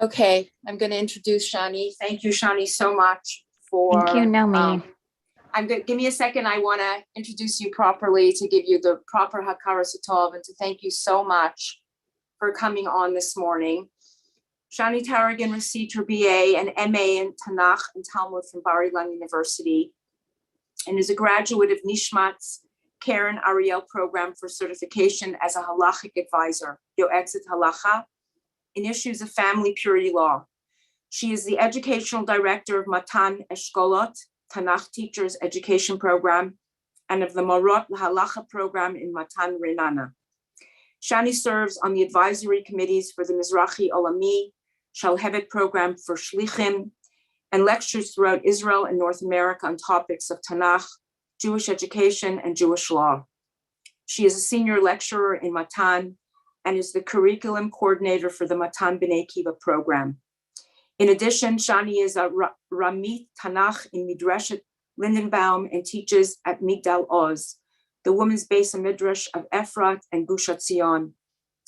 Okay, I'm going to introduce Shani. Thank you, Shani, so much for. Thank you, Nomi. Give me a second. I want to introduce you properly to give you the proper Hakara Satov and to thank you so much for coming on this morning. Shani Tarragin received her BA and MA in Tanakh and Talmud from Bar Ilan University and is a graduate of Nishmat's Karen Ariel program for certification as a halachic advisor, Yoetzet Halacha, in issues of family purity law. She is the educational director of Matan Eshkolot, Tanakh Teachers Education Program, and of the Morot Halacha program in Matan Renana. Shani serves on the advisory committees for the Mizrahi Olami Shalhevet program for Shlichim, and lectures throughout Israel and North America on topics of Tanakh, Jewish education, and Jewish law. She is a senior lecturer in Matan and is the curriculum coordinator for the Matan B'nai Kiva program. In addition, Shani is a Ramit Tanakh in Midreshet Lindenbaum and teaches at Migdal Oz, the women's base of Midrash of Efrat and Gush Etzion,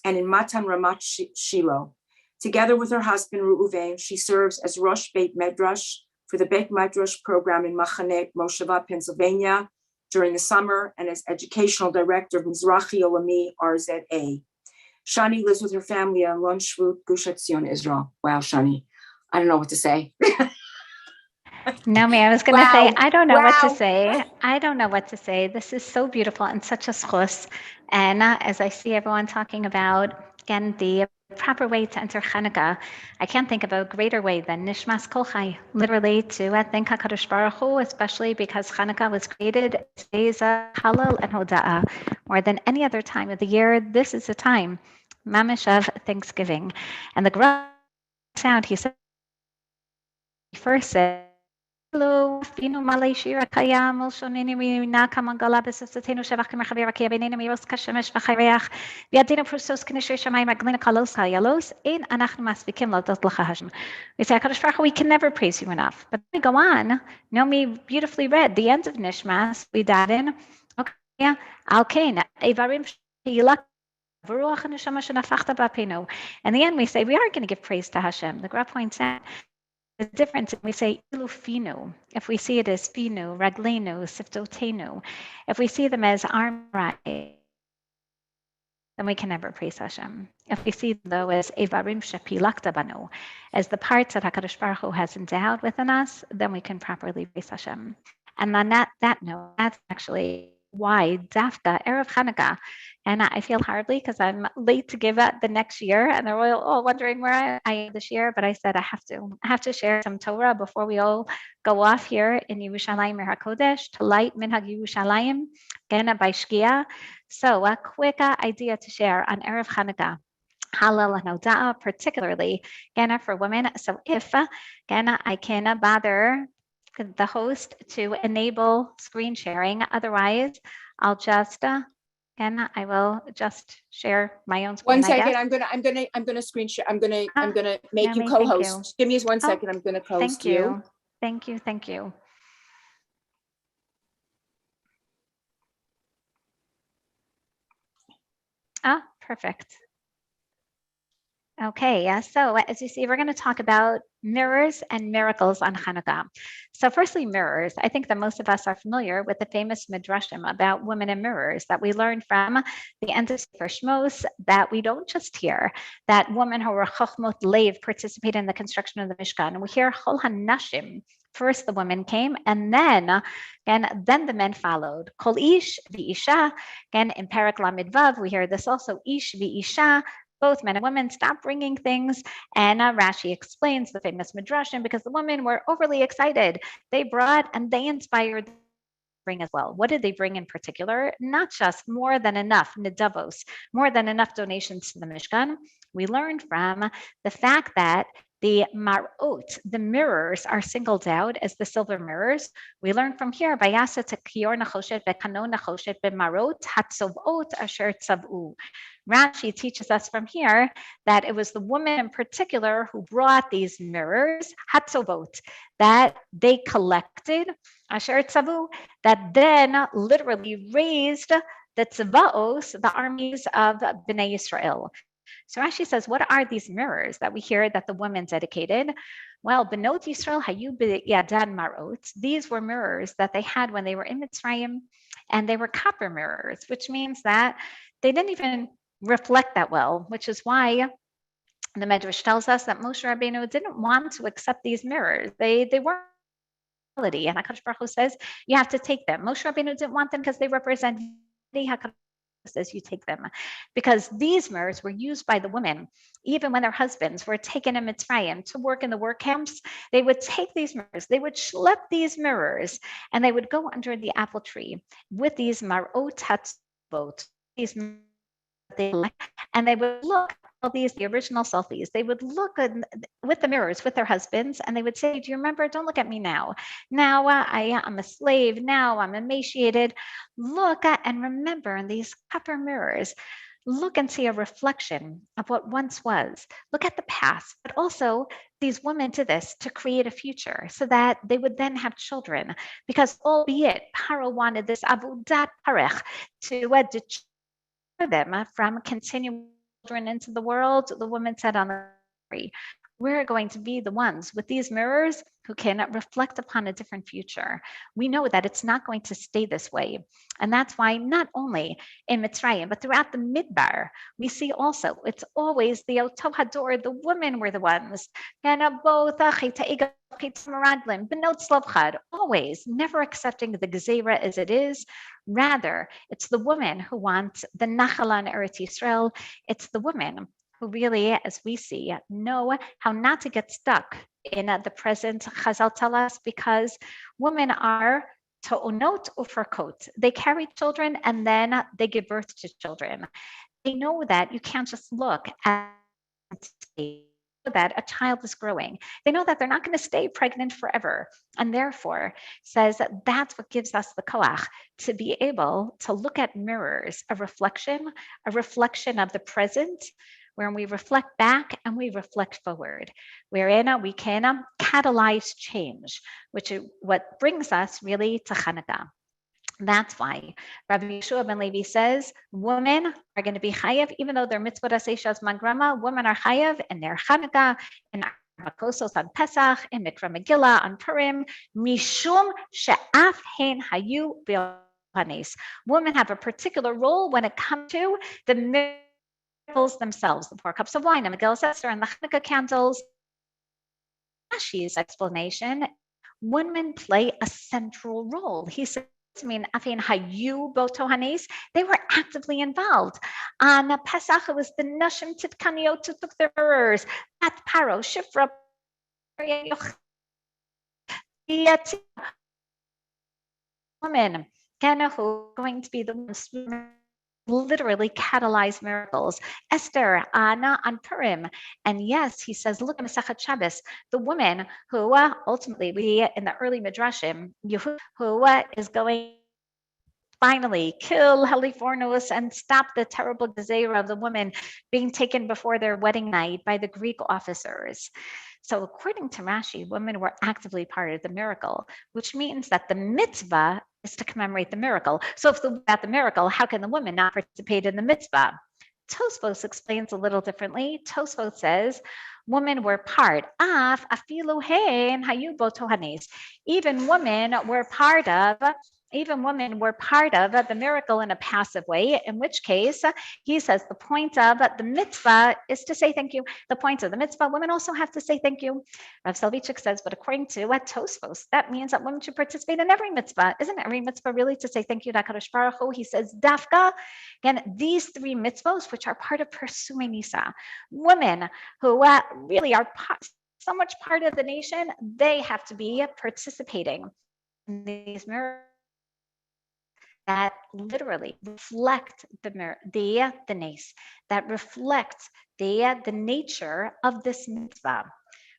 and in Matan Ramat Shiloh. Together with her husband, Reuven, she serves as Rosh Beit Medrash for the Beit Medrash program in Machane Mosheva, Pennsylvania during the summer, and as educational director of Mizrahi Olami RZA. Shani lives with her family on Lon Shvut, Gush Etzion, Israel. Wow, Shani. I don't know what to say. Naomi, I was going to say, I don't know what to say. I don't know what to say. This is so beautiful and such a schus. And as I see everyone talking about, again, the proper way to enter Chanukah, I can't think of a greater way than Nishmas Kol Chai, literally to thank HaKadosh Baruch Hu, especially because Chanukah was created as days of Halal and Hoda'ah. More than any other time of the year, this is a time, mamish of Thanksgiving. And the Gra sound, he said, first said, hello, Fino Malaysia, Kayam, Shonini, Naka Mangala, Besatino Shavak, Mahavira, Kiabin, Miros, Kashamesh, Vahareach, Viadina Prusos, Kinisha, Shamai, Maglina Kalos, Hayalos, in Anachmas, Vikim, Lodat Lahashim. We say, Kadosh, we can never praise you enough. But we go on. Naomi beautifully read the end of Nishmas. We dive in. Okay, yeah, Alkain, Evarim, Hilak. In the end, we say we are going to give praise to Hashem. The Gra points out the difference. We say ilufinu. If we see it as finu, raglenu, siftotenu, if we see them as armrai, then we can never praise Hashem. If we see them though as evarim shepilakta banu, as the parts that Hakadosh Baruch Hu has endowed within us, then we can properly praise Hashem. And on that note, that's actually why Dafka, Erev Chanukah. And I feel hardly because I'm late to give it the next year. And they're all wondering where I am this year. But I said I have to share some Torah before we all go off here in Yerushalayim HaKodesh to light Minhag Yerushalayim, Gena by Shkia. So a quick idea to share on Erev Chanukah. Halal and Hoda'ah, particularly Gena for women. So if Gena, I can bother the host to enable screen sharing. Otherwise, I'll just and I will just share my own screen. 1 second. I'm gonna screen share. I'm gonna make you co-host. Give me 1 second. I'm gonna host you. Thank you. Perfect. Okay, so as you see, we're going to talk about mirrors and miracles on Chanukah. So firstly, mirrors. I think that most of us are familiar with the famous midrashim about women and mirrors that we learned from the end of Sefer Shmos, that we don't just hear that women who were chochmot leiv participated in the construction of the Mishkan. And we hear chol hanashim. First the women came, and then the men followed. Kol ish v'isha. Again, in Parak Lamed Vav, we hear this also, ish v'isha. Both men and women stopped bringing things. And Rashi explains the famous midrashim because the women were overly excited. They brought and they inspired bring as well. What did they bring in particular? Not just more than enough nidavos, more than enough donations to the Mishkan. We learned from the fact that the marot, the mirrors, are singled out as the silver mirrors. We learn from here, Vayasa tekior nachoshet vekano nachoshet b'marot hatzovot asher tzavu. Rashi teaches us from here that it was the women in particular who brought these mirrors, hatzovot, that they collected, asher tzavu, that then literally raised the tzavaos, the armies of Bnei Yisrael. So Rashi says, what are these mirrors that we hear that the women dedicated? Well, Benot Yisrael Hayu Yadan Marot. These were mirrors that they had when they were in Mitzrayim, and they were copper mirrors, which means that they didn't even reflect that well, which is why the Medrash tells us that Moshe Rabbeinu didn't want to accept these mirrors. They weren't reality, and HaKadosh Baruch Hu says you have to take them. Moshe Rabbeinu didn't want them because they represent HaKadosh says you take them, because these mirrors were used by the women even when their husbands were taken in Mitzrayim to work in the work camps. They would take these mirrors, they would schlep these mirrors, and they would go under the apple tree with these marot hatzvot, these and they would look all these the original selfies. They would look with the mirrors with their husbands, and they would say, "Do you remember? Don't look at me now. Now I'm a slave. Now I'm emaciated. Look at and remember in these copper mirrors. Look and see a reflection of what once was. Look at the past, but also these women did this to create a future so that they would then have children. Because albeit Paro wanted this avodat parech to deter them from continuing children into the world, the woman said on the story, we're going to be the ones with these mirrors who can reflect upon a different future. We know that it's not going to stay this way. And that's why not only in Mitzrayim, but throughout the Midbar, we see also, it's always the Oto Hador, the women were the ones. And both always never accepting the Gezerah as it is. Rather, it's the woman who wants the Nachalan Eretz Yisrael. It's the women who really, as we see, know how not to get stuck in the present. Chazal tell us because women are ta'onot ufarkot. They carry children and then they give birth to children. They know that you can't just look at that a child is growing. They know that they're not going to stay pregnant forever. And therefore says that that's what gives us the koach to be able to look at mirrors, a reflection of the present, where we reflect back and we reflect forward, wherein we can catalyze change, which is what brings us really to Chanukah. That's why Rabbi Yeshua ben Levi says women are going to be chayav, even though they're mitzvot aseshas mangrama, women are chayav in their Chanukah, in Makosos on Pesach, in Mikra Megillah on Purim, mishum she'af hein hayu b'yohanes. Women have a particular role when it comes to the miracles themselves, the 4 cups of wine, the Megillah Esther, and the Chanukah candles. Rashi's explanation, women play a central role. He says, they were actively involved. On Pesach, it was the Nashim Titkaniot who took their mirrors. At Paro, Shifra, women, who going to be the ones literally catalyze miracles. Esther, Anna on Purim. And yes, he says, look at Masechet Shabbos, the woman who ultimately we in the early Midrashim, who is going finally kill Halifornos and stop the terrible gezerah of the women being taken before their wedding night by the Greek officers. So according to Rashi, women were actively part of the miracle, which means that the mitzvah is to commemorate the miracle. So if about the miracle, how can the women not participate in the mitzvah? Tosfos explains a little differently. Tosfos says, women were part of afilu hein hayu botohanes. Even women were part of the miracle in a passive way, in which case he says the point of the mitzvah is to say thank you. The point of the mitzvah, women also have to say thank you. Rav Soloveitchik says, but according to Tosfos, that means that women should participate in every mitzvah. Isn't every mitzvah really to say thank you to HaKadosh Baruch Hu? He says, dafka, again, these 3 mitzvahs, which are part of pursuing Nisa, women who really are so much part of the nation, they have to be participating in these miracles that literally reflect the nace, that reflect the nature of this mitzvah.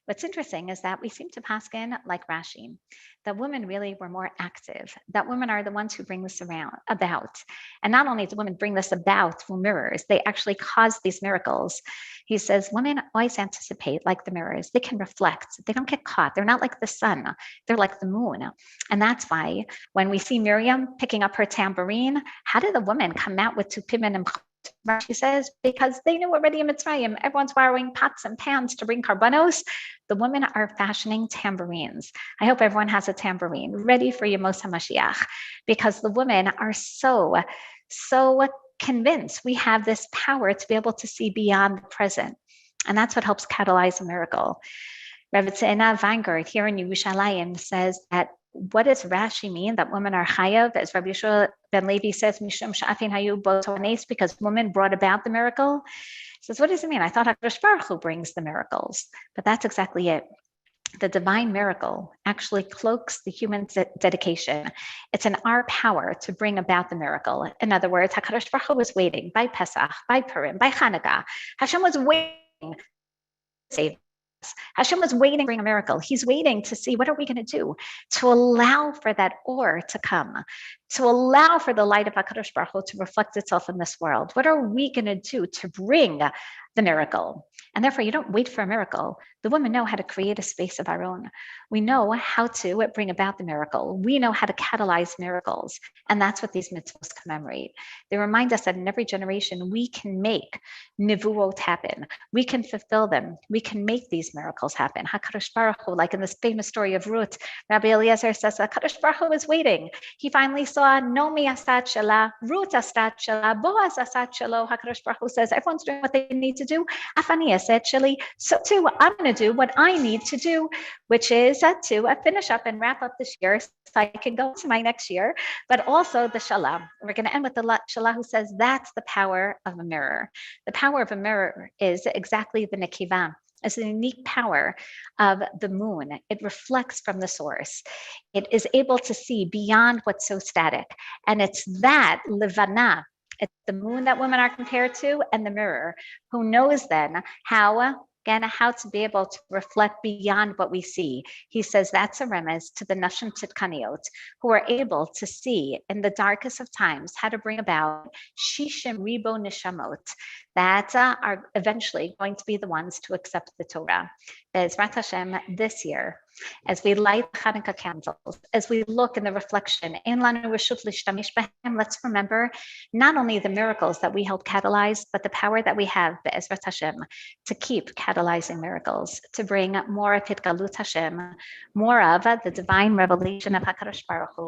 What's interesting is that we seem to paskin like Rashi, that women really were more active, that women are the ones who bring this about. And not only do women bring this about through mirrors, they actually cause these miracles. He says women always anticipate like the mirrors. They can reflect. They don't get caught. They're not like the sun. They're like the moon. And that's why when we see Miriam picking up her tambourine, how did the woman come out with tupim and Rashi says, because they knew already in Mitzrayim, everyone's borrowing pots and pans to bring karbanos. The women are fashioning tambourines. I hope everyone has a tambourine ready for Yemos HaMashiach, because the women are so convinced we have this power to be able to see beyond the present. And that's what helps catalyze a miracle. Rabbi Tzena Weingart here in Yerushalayim says that what does Rashi mean that women are chayav? As Rabbi Yeshua ben Levi says, Mishum sha'afin hayu botones, because women brought about the miracle. He says, what does it mean? I thought HaKadosh Baruch Hu brings the miracles, but that's exactly it. The divine miracle actually cloaks the human dedication. It's in our power to bring about the miracle. In other words, HaKadosh Baruch Hu was waiting by Pesach, by Purim, by Chanukah. Hashem was waiting to save us. Hashem was waiting to bring a miracle. He's waiting to see, what are we going to do to allow for that or to come, to allow for the light of HaKadosh Baruch Hu to reflect itself in this world. What are we going to do to bring the miracle? And therefore, you don't wait for a miracle. The women know how to create a space of our own. We know how to bring about the miracle. We know how to catalyze miracles. And that's what these mitzvahs commemorate. They remind us that in every generation, we can make nivuot happen. We can fulfill them. We can make these miracles happen. HaKadosh Baruch Hu, like in this famous story of Ruth, Rabbi Eliezer says, HaKadosh Baruch Hu was waiting. He finally saw Nomi asat shela, Ruth asat shela, Boaz asat shelo. HaKadosh Baruch Hu says, everyone's doing what they need to do. Afani asat sheli. So too, I'm going to do what I need to do, which is to finish up and wrap up this year so I can go to my next year, but also the Shalah. We're going to end with the Shalah, who says that's the power of a mirror. The power of a mirror is exactly the Nekivah. It's the unique power of the moon. It reflects from the source. It is able to see beyond what's so static. And it's that Levana, it's the moon that women are compared to, and the mirror, who knows then how to be able to reflect beyond what we see. He says that's a remez to the Nashim Tzidkaniot, who are able to see in the darkest of times how to bring about Shishim Ribo Nishamot that are eventually going to be the ones to accept the Torah. Be'ezrat Hashem, this year, as we light Chanukah candles, as we look in the reflection, in Lanu Reshut Lishtamish B'hem, let's remember not only the miracles that we help catalyze, but the power that we have, Be'ezrat Hashem, to keep catalyzing miracles, to bring more of Hitgalut Hashem, more of the divine revelation of HaKadosh Baruch Hu